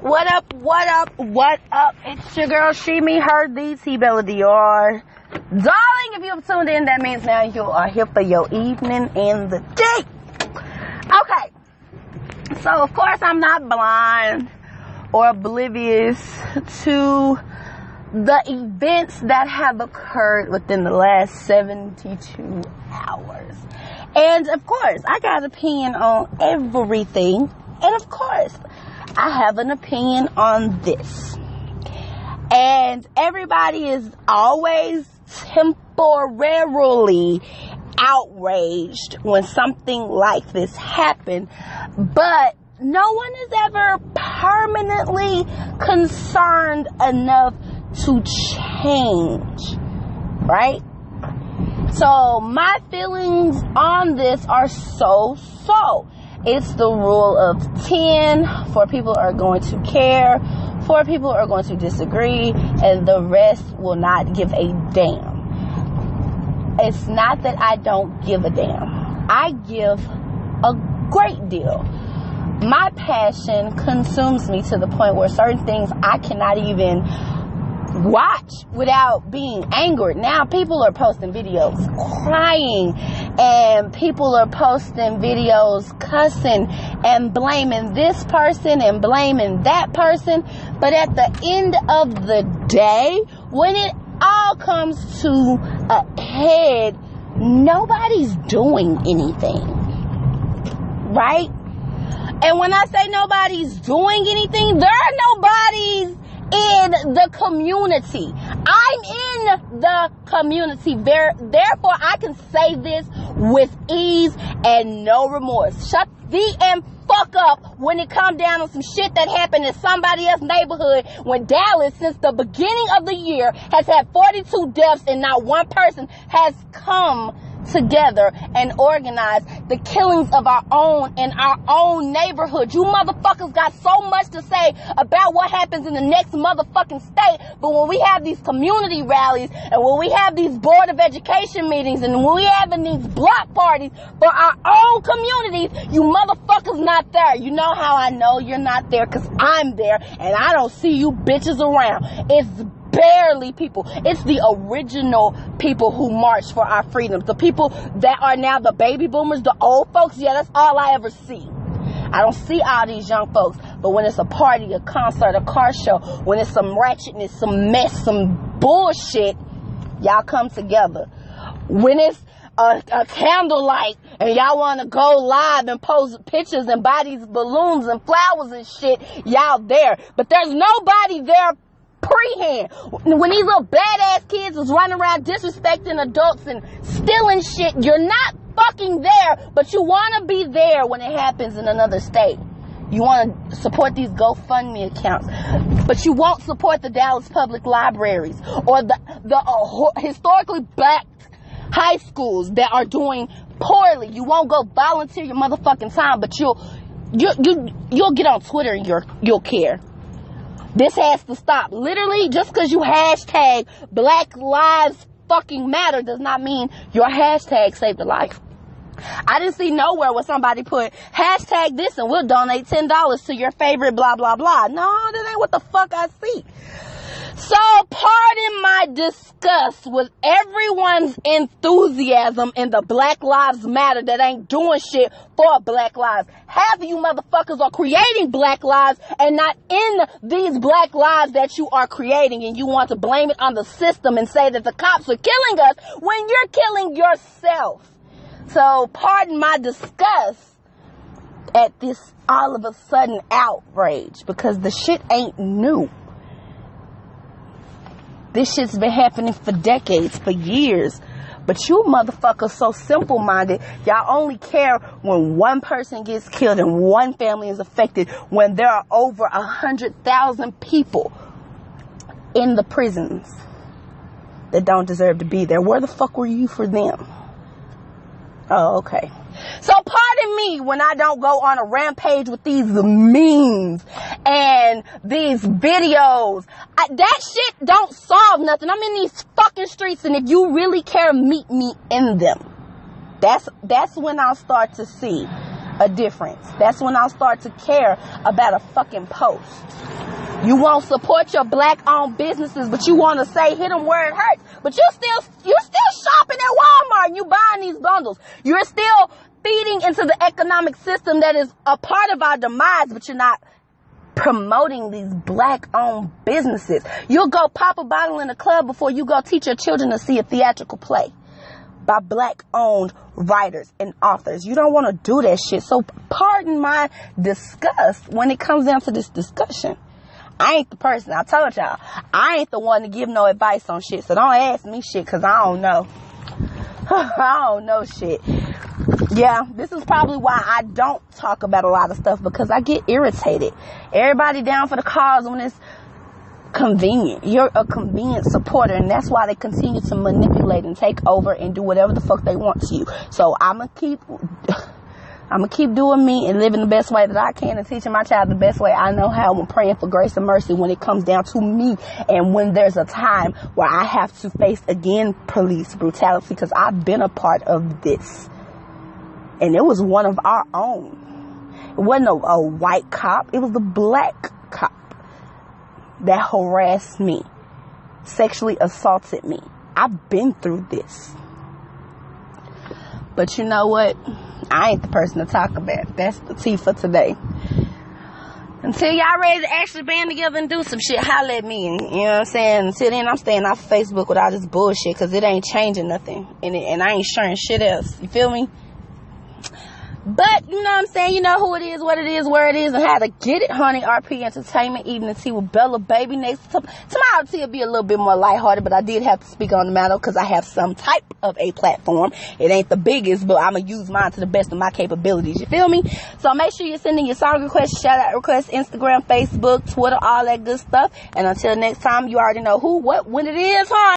What up, what up, what up? It's your girl, she, me, her, the T-Bella Dior. Darling, if you have tuned in, that means now you are here for your evening and the day. Okay. So, of course, I'm not blind or oblivious to the events that have occurred within the last 72 hours. And, of course, I got an opinion on everything. And, of course, I have an opinion on this. And everybody is always temporarily outraged when something like this happens, but no one is ever permanently concerned enough to change, right? So my feelings on this are so. It's the rule of 10. 4 people are going to care, 4 people are going to disagree, and the rest will not give a damn. It's not that I don't give a damn. I give a great deal. My passion consumes me to the point where certain things I cannot even watch without being angered. Now people are posting videos crying, and people are posting videos cussing and blaming this person and blaming that person. But at the end of the day, when it all comes to a head, nobody's doing anything, right? And when I say nobody's doing anything, there are nobodies in the community. I'm in the community. Therefore, I can say this with ease and no remorse. Shut the and fuck up when it come down on some shit that happened in somebody else's neighborhood, when Dallas, since the beginning of the year, has had 42 deaths and not one person has come together and organize the killings of our own in our own neighborhood. You motherfuckers got so much to say about what happens in the next motherfucking state, but when we have these community rallies and when we have these board of education meetings and when we having these block parties for our own communities, you motherfuckers not there. You know how I know you're not there? Because I'm there and I don't see you bitches around. It's barely people. It's the original people who marched for our freedoms. The people that are now the baby boomers, the old folks. Yeah, that's all I ever see. I don't see all these young folks. But when it's a party, a concert, a car show, when it's some ratchetness, some mess, some bullshit, y'all come together. When it's a candlelight and y'all want to go live and pose pictures and buy these balloons and flowers and shit, y'all there. But there's nobody there pre-hand. When these little badass kids was running around disrespecting adults and stealing shit, you're not fucking there, but you want to be there when it happens in another state. You want to support these GoFundMe accounts, but you won't support the Dallas Public Libraries or the historically black high schools that are doing poorly. You won't go volunteer your motherfucking time, but you'll get on Twitter and you'll care. This has to stop. Literally, just because you hashtag Black Lives fucking matter does not mean your hashtag saved a life. I didn't see nowhere where somebody put hashtag this and we'll donate $10 to your favorite blah, blah, blah. No, that ain't what the fuck I see. So, pardon my disgust with everyone's enthusiasm in the Black Lives Matter that ain't doing shit for Black lives. Half of you motherfuckers are creating Black lives and not in these Black lives that you are creating, and you want to blame it on the system and say that the cops are killing us when you're killing yourself. So, pardon my disgust at this all of a sudden outrage, because the shit ain't new. This shit's been happening for decades, for years. But you motherfuckers so simple-minded. Y'all only care when one person gets killed and one family is affected, when there are over 100,000 people in the prisons that don't deserve to be there. Where the fuck were you for them? Oh, okay. So pardon me when I don't go on a rampage with these memes and these videos. That shit don't solve nothing. I'm in these fucking streets, and if you really care, meet me in them. That's when I'll start to see a difference. That's when I'll start to care about a fucking post. You won't support your black-owned businesses, but you want to say hit them where it hurts. But you're still shopping at Walmart and you buying these bundles. You're still feeding into the economic system that is a part of our demise, but you're not promoting these black-owned businesses. You'll go pop a bottle in a club before you go teach your children to see a theatrical play by black-owned writers and authors. You don't want to do that shit. So pardon my disgust when it comes down to this discussion. I ain't the person. I told y'all, I ain't the one to give no advice on shit. So don't ask me shit, because I don't know. I don't know shit. Yeah, this is probably why I don't talk about a lot of stuff, because I get irritated. Everybody down for the cause when it's convenient. You're a convenient supporter, and that's why they continue to manipulate and take over and do whatever the fuck they want to you. So I'm gonna keep doing me and living the best way that I can and teaching my child the best way I know how, and praying for grace and mercy when it comes down to me, and when there's a time where I have to face again police brutality, because I've been a part of this, and it was one of our own. It wasn't a white cop, it was the black cop that harassed me, sexually assaulted me. I've been through this. But you know what? I ain't the person to talk about. That's the tea for today. Until y'all ready to actually band together and do some shit, holla at me. And, you know what I'm saying? Until then, I'm staying off Facebook with all this bullshit, because it ain't changing nothing. And I ain't sharing shit else. You feel me? But, you know what I'm saying? You know who it is, what it is, where it is, and how to get it, honey. RP Entertainment, eating the tea with Bella Baby. Next tomorrow, tea will be a little bit more lighthearted, but I did have to speak on the matter because I have some type of a platform. It ain't the biggest, but I'm going to use mine to the best of my capabilities. You feel me? So make sure you're sending your song requests, shout out requests, Instagram, Facebook, Twitter, all that good stuff. And until next time, you already know who, what, when it is, huh?